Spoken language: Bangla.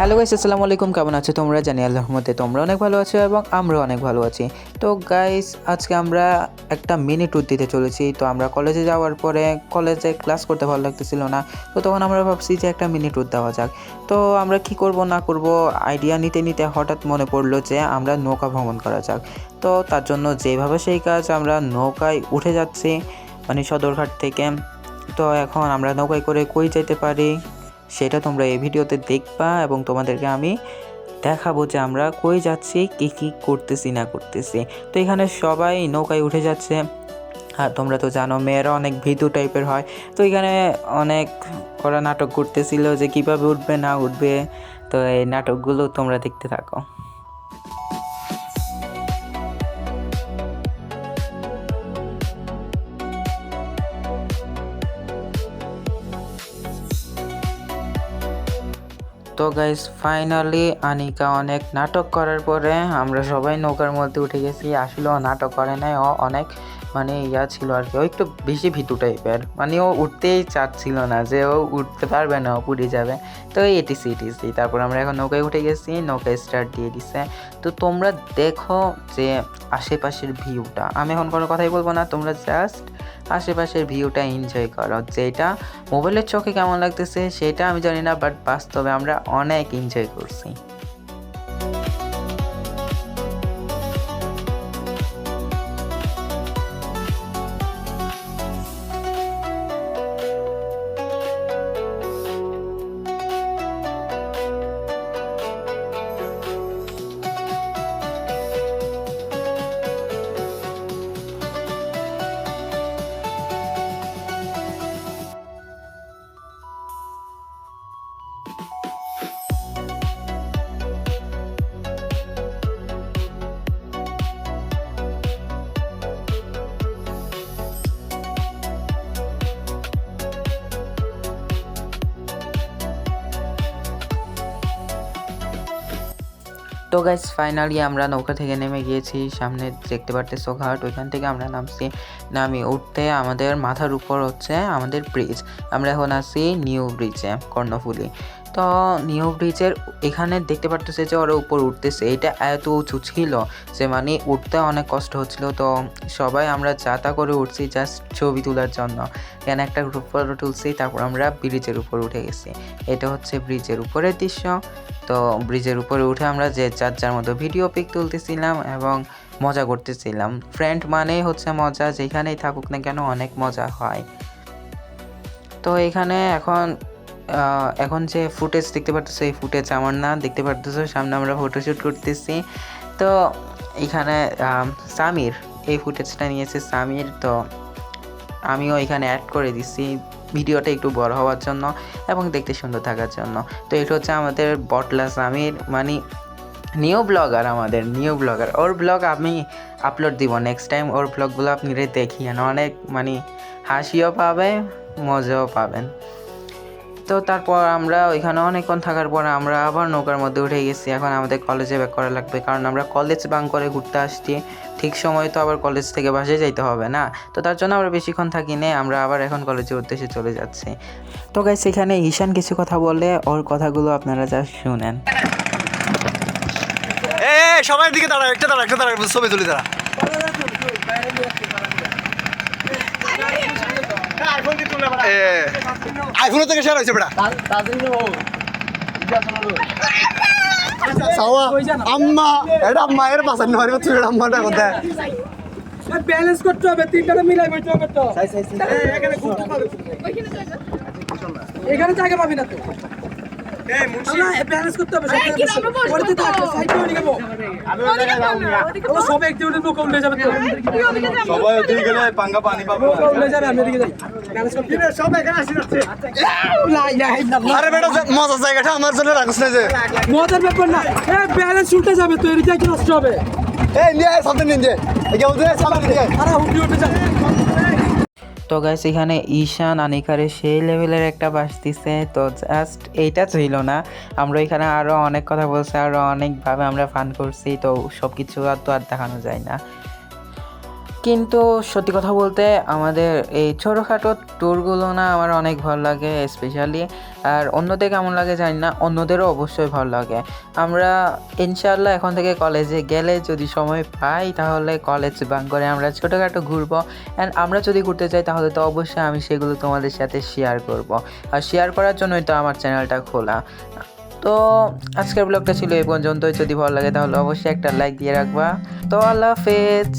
হ্যালো গাইস, আসসালামু আলাইকুম। কেমন আছো তোমরা? জানি আল্লাহর রহমতে তোমরা অনেক ভালো আছো এবং আমরাও অনেক ভালো আছি। তো গাইস, আজকে আমরা একটা মিনি ট্যুর দিতে চলেছি। তো আমরা কলেজে যাওয়ার পরে কলেজে ক্লাস করতে ভালো লাগতেছিল না, তো তখন আমরা ভাবছি যে একটা মিনি ট্যুর দেওয়া যাক। তো আমরা কি করব না করব আইডিয়া নিতে নিতে হঠাৎ মনে পড়লো যে আমরা নৌকা ভ্রমণ করা যাক। তো তার জন্য যেভাবে সেই কাজ, আমরা নৌকায় উঠে যাচ্ছি মানে সদরঘাট থেকে। তো এখন আমরা নৌকায় করে কই যেতে পারি সেটা তোমরা এই ভিডিওতে দেখবা এবং তোমাদেরকে আমি দেখাবো যে আমরা কই যাচ্ছি, কী কী করতেছি না করতেছি। তো এখানে সবাই নৌকায় উঠে যাচ্ছে। আর তোমরা তো জানো মেয়েরা অনেক ভীতু টাইপের হয়, তো এখানে অনেক ওরা নাটক করতেছিল যে কীভাবে উঠবে না উঠবে। তো এই নাটকগুলো তোমরা দেখতে থাকো। তো গাইস, ফাইনালি আনিকা অনেক নাটক করার পরে আমরা সবাই নৌকার মধ্যে উঠে গেছি। আসলে ও নাটক করে নাই, ও অনেক মানে ছিল আর কি। ও একটু বেশি ভীতু টাইপের, মানে ও উঠতেই চাচ্ছিল না, যে ও উঠতে পারবে না, ও পুড়ে যাবে। তো এটিসি তারপর আমরা এখন নৌকায় উঠে গেছি, নৌকায় স্টার্ট দিয়ে দিছে। তো তোমরা দেখো যে আশেপাশের ভিউটা, আমি এখন কোনো কথাই বলবো না, তোমরা জাস্ট আশেপাশের ভিউটা এনজয় করো। যেটা মোবাইলের চোখে কেমন লাগতেছে সেটা আমি জানি না, বাট বাস্তবে আমরা অনেক এনজয় করছি। তো গাইস, ফাইনালি আমরা নৌকা থেকে নেমে গিয়েছি। সামনে দেখতে পারতেছো ঘাট, ওইখান থেকে আমরা নামি উঠতে আমাদের মাথার উপর হচ্ছে আমাদের ব্রিজ। আমরা এখন আছি নিউ ব্রিজে, কর্ণফুলী। তো নিউ ব্রিজের এখানে দেখতে পারতেছে যে ওরা উপর উঠতেছে। এটা এত উঁচু ছিল যে মানে উঠতে অনেক কষ্ট হচ্ছিল। তো সবাই আমরা যাতা করে উঠছি জাস্ট ছবি তোলার জন্য। এখানে একটা গ্রুপ ফটো তুলছি, তারপর আমরা ব্রিজের উপর উঠে গেছি। এটা হচ্ছে ব্রিজের উপরের দৃশ্য। তো ব্রিজের উপরে উঠে আমরা যে যার মতো ভিডিও পিক তুলতেছিলাম এবং মজা করতেছিলাম। ফ্রেন্ড মানেই হচ্ছে মজা, যেখানেই থাকুক না কেন অনেক মজা হয়। তো এখানে এখন যে ফুটেজ দেখতে পারতেছো, এই ফুটেজ আমার না, দেখতে পারতেছো সামনে আমরা ফটোশ্যুট করতেছি। তো এখানে সামির এই ফুটেজটা নিয়েছে সামির, তো আমিও এখানে অ্যাড করে দিচ্ছি ভিডিওটা একটু বড় হওয়ার জন্য এবং দেখতে সুন্দর থাকার জন্য। তো এটা হচ্ছে আমাদের বটলা সামির, মানে নিউ ব্লগার। ওর ব্লগ আমি আপলোড দিব নেক্সট টাইম। ওর ব্লগগুলো আপনি দেখিয়েন, অনেক মানে হাসিও পাবে, মজাও পাবেন। তো তারপর আমরা ওইখানে অনেকক্ষণ থাকার পর আমরা আবার নৌকার মধ্যে উঠে গেছি। এখন আমাদের কলেজে ব্যাক করা লাগবে, কারণ আমরা কলেজ বাঙ্ক করে ঘুরতে আসছি। ঠিক সময় তো আবার কলেজ থেকে বাসায় যাইতে হবে না, তো তার জন্য আমরা বেশিক্ষণ থাকি নেই, আমরা আবার এখন কলেজের উদ্দেশ্যে চলে যাচ্ছি। তো গাইস, এখানে ঈশান কিছু কথা বলে, ওর কথাগুলো আপনারা জাস্ট শুনেন। সবার দিকে দাঁড়া, একটা দাঁড়া ছবি তুলি দাঁড়া। আইফোন থেকে শেয়ার হয়েছে বেটা। আম্মা এটা মায়ের বাসার নয়, তুই আম্মাটা কোথায় ব্যালেন্স করতে হবে, তিনটা মিলাই বইতে হবে। তো এখানে জায়গা পাবি না তো, ব্যালেন্স করতে হবে। সব একটি নৌকা উঠে যাবে, সবাই ওদিকে গেলে পাঙ্গা পানি পাবে, উঠে যাবে। আমি এদিকে যাই, সব এখানে আসি যাচ্ছে। আরে বেটা মজার জায়গাটা আমার জন্য রাখছ না, যে মজার ব্যাপার না, ব্যালেন্স উঠে যাবে তো, এদিকে একটু নষ্ট হবে। এই নিয়ে সামনে নিয়ে আরে হুমড়ি উঠে যাবে। তো গাইস, এখানে ঈশান আনিকারে সেই লেভেলের একটা বাস দিছে। তো জাস্ট এইটা ছিল না, আমরা এখানে আরও অনেক কথা বলছি, আরও অনেকভাবে আমরা ফান করছি। তো সব কিছু আর দেখানো যায় না। কিন্তু সত্যি কথা বলতে আমাদের এই ছোটোখাটো ট্যুরগুলো না আমার অনেক ভালো লাগে স্পেশালি। আর অন্যদের কেমন লাগে জানি না, অন্যদেরও অবশ্যই ভালো লাগে। আমরা ইনশাআল্লাহ এখন থেকে কলেজে গেলে যদি সময় পাই তাহলে কলেজ বাঙ্ক করে আমরা ছোটোখাটো ঘুরবো। অ্যান্ড আমরা যদি ঘুরতে চাই তাহলে তো অবশ্যই আমি সেগুলো তোমাদের সাথে শেয়ার করব। আর শেয়ার করার জন্যই তো আমার চ্যানেলটা খোলা। তো আজকের ব্লগটা ছিল এই পর্যন্তই। যদি ভালো লাগে তাহলে অবশ্যই একটা লাইক দিয়ে রাখবা। তো আল্লাহ হাফেজ।